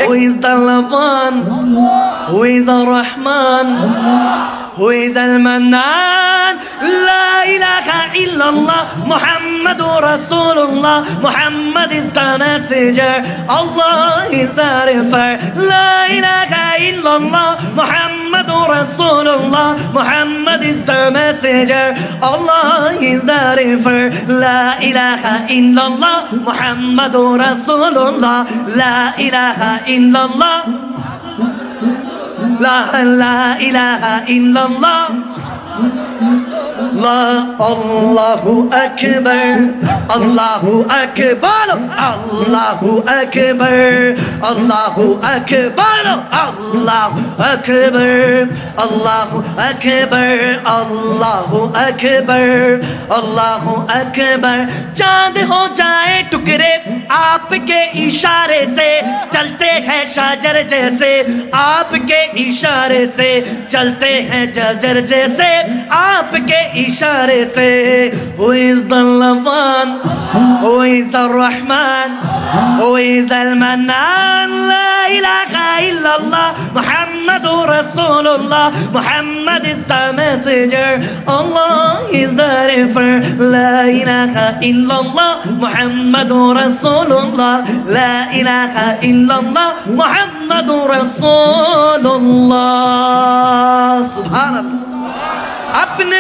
Who is the one? Who is the Rahman? Who is Al-Mannan? La ilaha illallah, Muhammadur Rasulullah. Muhammad is the messenger, Allah is the refer. La ilaha illallah, Muhammadur Rasulullah. Muhammad is the messenger, Allah is the refer. La ilaha illallah, Muhammadur Rasulullah. La ilaha illallah. La ilaha illallah. Allahu Akbar, Allahu Akbar, Allahu Akbar, Allahu Akbar, Allahu Akbar, Allahu Akbar, Allahu Akbar, Allahu Akbar. चांद हो जाए टुकड़े आपके इशारे से, चलते हैं शाजर जैसे आपके इशारे से, चलते हैं जजर जैसे आपके इशारे से. Who is the one? Who is the Rahman? Who is Al-Mannan? La ilaha illallah, Muhammadur Rasulullah. Muhammad is the messenger, Allah is the refer. La ilaha illallah, Muhammadur Rasulullah. La ilaha illallah, Muhammadur Rasulullah. Subhanallah.